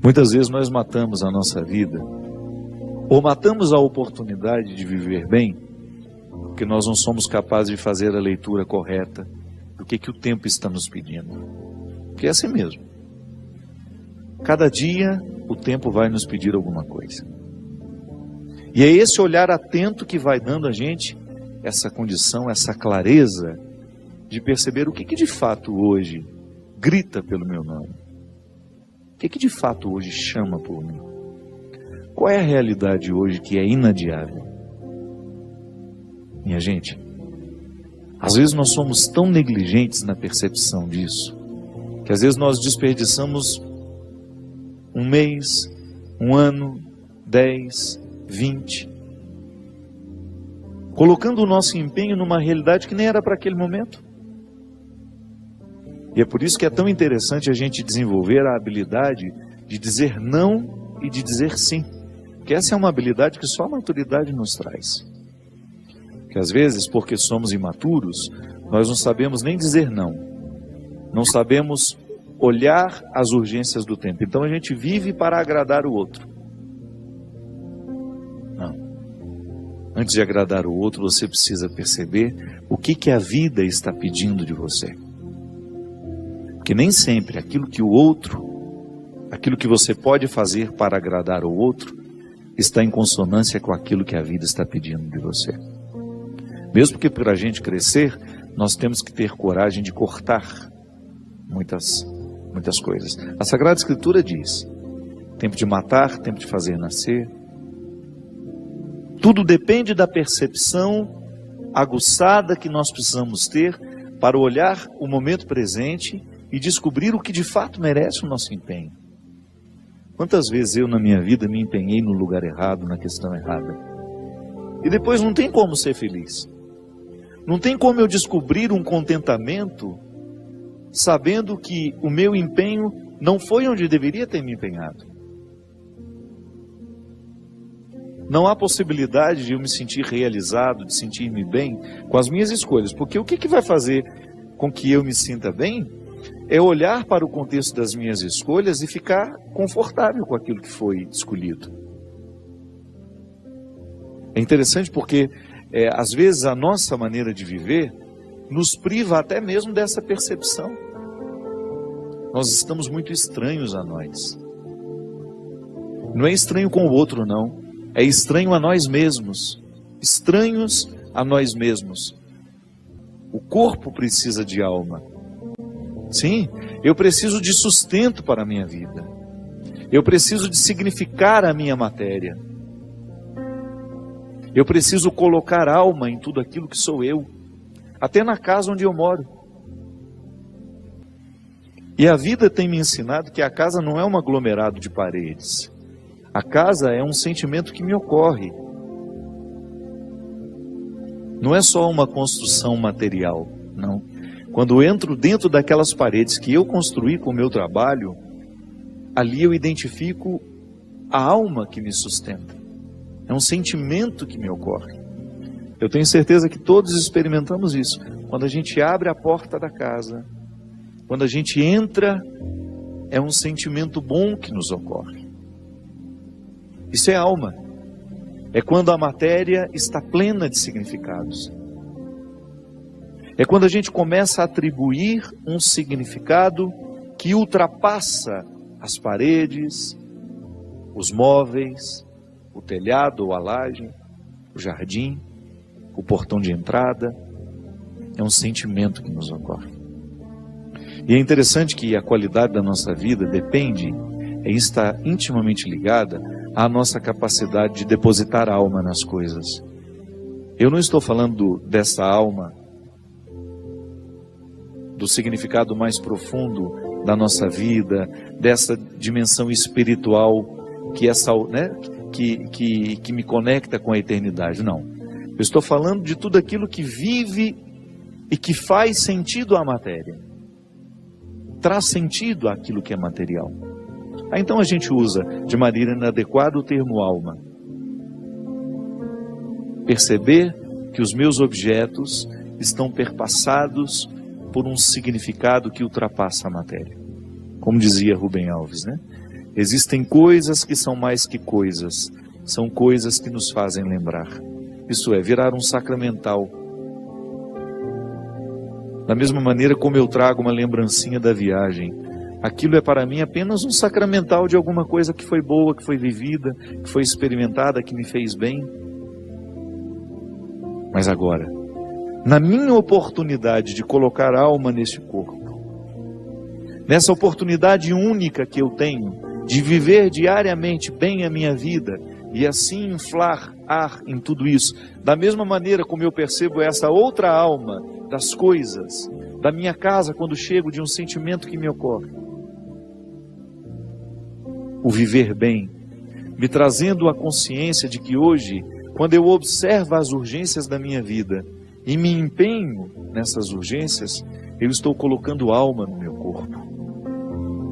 Muitas vezes nós matamos a nossa vida, ou matamos a oportunidade de viver bem, porque nós não somos capazes de fazer a leitura correta do que o tempo está nos pedindo. Porque é assim mesmo. Cada dia o tempo vai nos pedir alguma coisa. E é esse olhar atento que vai dando a gente essa condição, essa clareza de perceber o que de fato hoje grita pelo meu nome. O que de fato hoje chama por mim? Qual é a realidade hoje que é inadiável? Minha gente, às vezes nós somos tão negligentes na percepção disso, que às vezes nós desperdiçamos um mês, um ano, 10, 20, colocando o nosso empenho numa realidade que nem era para aquele momento. E é por isso que é tão interessante a gente desenvolver a habilidade de dizer não e de dizer sim. Porque essa é uma habilidade que só a maturidade nos traz. Que às vezes, porque somos imaturos, nós não sabemos nem dizer não. Não sabemos olhar as urgências do tempo. Então a gente vive para agradar o outro. Não. Antes de agradar o outro, você precisa perceber o que a vida está pedindo de você. Porque nem sempre aquilo que você pode fazer para agradar o outro, está em consonância com aquilo que a vida está pedindo de você. Mesmo que para a gente crescer, nós temos que ter coragem de cortar muitas coisas. A Sagrada Escritura diz: tempo de matar, tempo de fazer nascer. Tudo depende da percepção aguçada que nós precisamos ter para olhar o momento presente e descobrir o que de fato merece o nosso empenho. Quantas vezes eu na minha vida me empenhei no lugar errado, na questão errada, e depois não tem como ser feliz. Não tem como eu descobrir um contentamento sabendo que o meu empenho não foi onde deveria ter me empenhado. Não há possibilidade de eu me sentir realizado, de sentir-me bem com as minhas escolhas, porque o que vai fazer com que eu me sinta bem é olhar para o contexto das minhas escolhas e ficar confortável com aquilo que foi escolhido. É interessante porque, às vezes, a nossa maneira de viver nos priva até mesmo dessa percepção. Nós estamos muito estranhos a nós. Não é estranho com o outro, não. É estranho a nós mesmos. Estranhos a nós mesmos. O corpo precisa de alma. Sim, eu preciso de sustento para a minha vida. Eu preciso de significar a minha matéria. Eu preciso colocar alma em tudo aquilo que sou eu, até na casa onde eu moro. E a vida tem me ensinado que a casa não é um aglomerado de paredes. A casa é um sentimento que me ocorre. Não é só uma construção material, não. Quando eu entro dentro daquelas paredes que eu construí com o meu trabalho, ali eu identifico a alma que me sustenta. É um sentimento que me ocorre. Eu tenho certeza que todos experimentamos isso. Quando a gente abre a porta da casa, quando a gente entra, é um sentimento bom que nos ocorre. Isso é alma. É quando a matéria está plena de significados. É quando a gente começa a atribuir um significado que ultrapassa as paredes, os móveis, o telhado ou a laje, o jardim, o portão de entrada. É um sentimento que nos ocorre. E é interessante que a qualidade da nossa vida depende, está intimamente ligada à nossa capacidade de depositar alma nas coisas. Eu não estou falando dessa alma, do significado mais profundo da nossa vida, dessa dimensão espiritual que me conecta com a eternidade. Não. Eu estou falando de tudo aquilo que vive e que faz sentido à matéria. Traz sentido àquilo que é material. Então a gente usa de maneira inadequada o termo alma. Perceber que os meus objetos estão perpassados por um significado que ultrapassa a matéria. Como dizia Rubem Alves, né? Existem coisas que são mais que coisas, são coisas que nos fazem lembrar. Isso é, virar um sacramental. Da mesma maneira como eu trago uma lembrancinha da viagem, aquilo é para mim apenas um sacramental de alguma coisa que foi boa, que foi vivida, que foi experimentada, que me fez bem. Mas agora, na minha oportunidade de colocar alma nesse corpo, nessa oportunidade única que eu tenho de viver diariamente bem a minha vida e assim inflar ar em tudo isso, da mesma maneira como eu percebo essa outra alma das coisas, da minha casa quando chego, de um sentimento que me ocorre, o viver bem, me trazendo a consciência de que hoje, quando eu observo as urgências da minha vida e me empenho nessas urgências, eu estou colocando alma no meu corpo.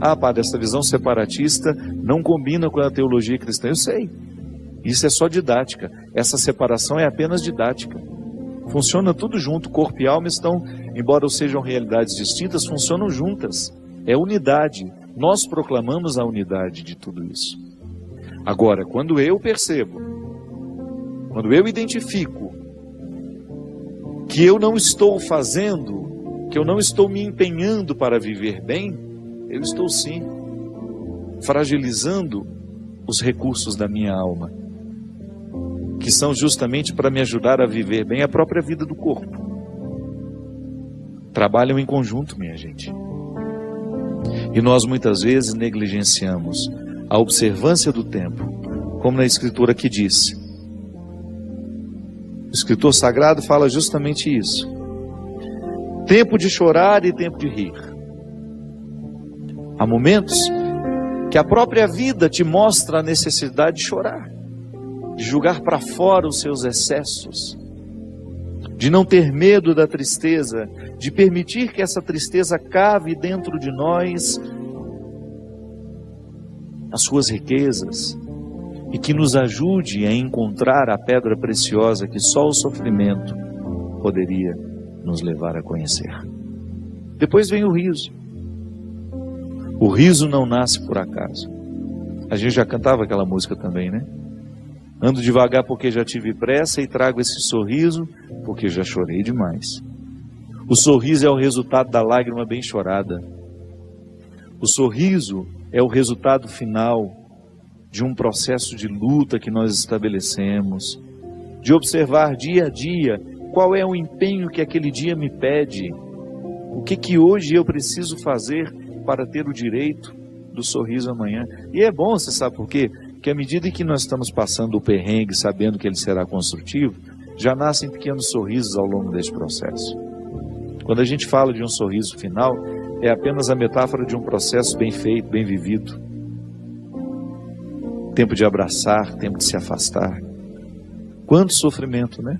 Ah, padre, essa visão separatista não combina com a teologia cristã. Eu sei, isso é só didática, essa separação é apenas didática. Funciona tudo junto, corpo e alma estão, embora sejam realidades distintas, funcionam juntas, é unidade. Nós proclamamos a unidade de tudo isso. Agora, quando eu percebo, quando eu identifico que eu não estou fazendo, que eu não estou me empenhando para viver bem, eu estou sim fragilizando os recursos da minha alma, que são justamente para me ajudar a viver bem a própria vida do corpo. Trabalham em conjunto, minha gente. E nós muitas vezes negligenciamos a observância do tempo, como na Escritura que diz. O escritor sagrado fala justamente isso. Tempo de chorar e tempo de rir. Há momentos que a própria vida te mostra a necessidade de chorar, de julgar para fora os seus excessos, de não ter medo da tristeza, de permitir que essa tristeza cave dentro de nós as suas riquezas e que nos ajude a encontrar a pedra preciosa que só o sofrimento poderia nos levar a conhecer. Depois vem o riso. O riso não nasce por acaso. A gente já cantava aquela música também, né? Ando devagar porque já tive pressa e trago esse sorriso porque já chorei demais. O sorriso é o resultado da lágrima bem chorada. O sorriso é o resultado final de um processo de luta que nós estabelecemos, de observar dia a dia qual é o empenho que aquele dia me pede, o que hoje eu preciso fazer para ter o direito do sorriso amanhã. E é bom, você sabe por quê? Porque à medida que nós estamos passando o perrengue, sabendo que ele será construtivo, já nascem pequenos sorrisos ao longo desse processo. Quando a gente fala de um sorriso final, é apenas a metáfora de um processo bem feito, bem vivido. Tempo de abraçar, tempo de se afastar. Quanto sofrimento, né?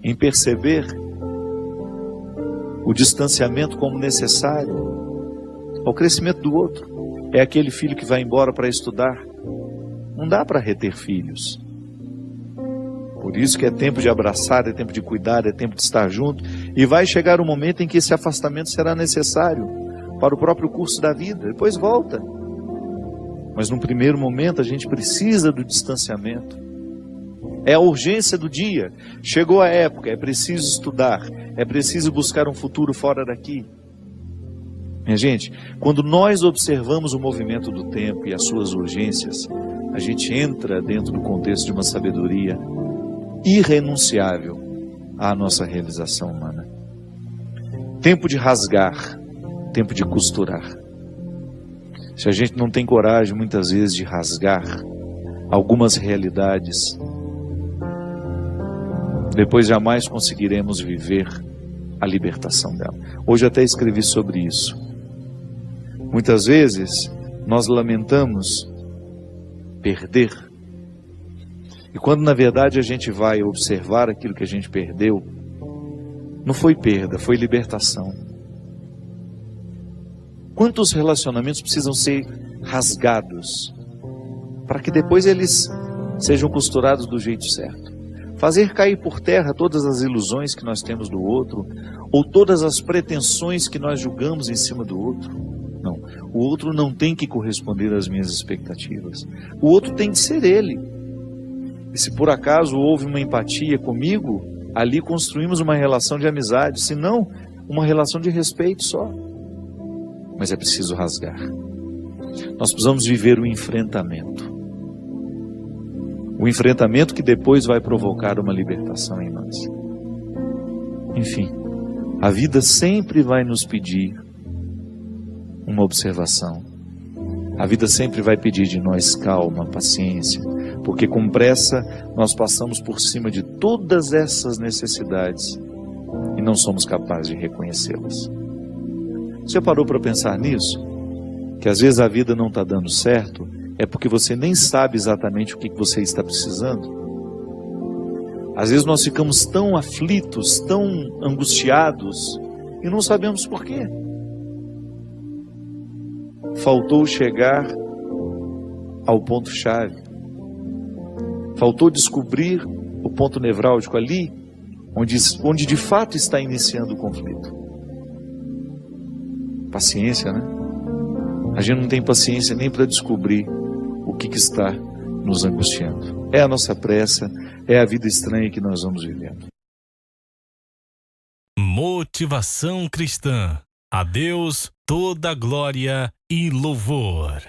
Em perceber o distanciamento como necessário ao crescimento do outro. É aquele filho que vai embora para estudar. Não dá para reter filhos. Por isso que é tempo de abraçar, é tempo de cuidar, é tempo de estar junto. E vai chegar um momento em que esse afastamento será necessário para o próprio curso da vida. Depois volta. Mas num primeiro momento a gente precisa do distanciamento. É a urgência do dia. Chegou a época, é preciso estudar, é preciso buscar um futuro fora daqui. Minha gente, quando nós observamos o movimento do tempo e as suas urgências, a gente entra dentro do contexto de uma sabedoria irrenunciável à nossa realização humana. Tempo de rasgar, tempo de costurar. Se a gente não tem coragem, muitas vezes, de rasgar algumas realidades, depois jamais conseguiremos viver a libertação dela. Hoje até escrevi sobre isso. Muitas vezes nós lamentamos perder. E quando na verdade a gente vai observar aquilo que a gente perdeu, não foi perda, foi libertação. Quantos relacionamentos precisam ser rasgados para que depois eles sejam costurados do jeito certo? Fazer cair por terra todas as ilusões que nós temos do outro, ou todas as pretensões que nós julgamos em cima do outro. Não. O outro não tem que corresponder às minhas expectativas. O outro tem que ser ele. E se por acaso houve uma empatia comigo, ali construímos uma relação de amizade, se não, uma relação de respeito só. Mas é preciso rasgar. Nós precisamos viver o enfrentamento. O enfrentamento que depois vai provocar uma libertação em nós. Enfim, a vida sempre vai nos pedir uma observação. A vida sempre vai pedir de nós calma, paciência, porque com pressa nós passamos por cima de todas essas necessidades e não somos capazes de reconhecê-las. Você parou para pensar nisso? Que às vezes a vida não está dando certo, é porque você nem sabe exatamente o que você está precisando. Às vezes nós ficamos tão aflitos, tão angustiados, e não sabemos por quê. Faltou chegar ao ponto-chave. Faltou descobrir o ponto nevrálgico ali, onde de fato está iniciando o conflito. Paciência, né? A gente não tem paciência nem para descobrir o que está nos angustiando. É a nossa pressa, é a vida estranha que nós vamos vivendo. Motivação cristã. A Deus toda glória e louvor.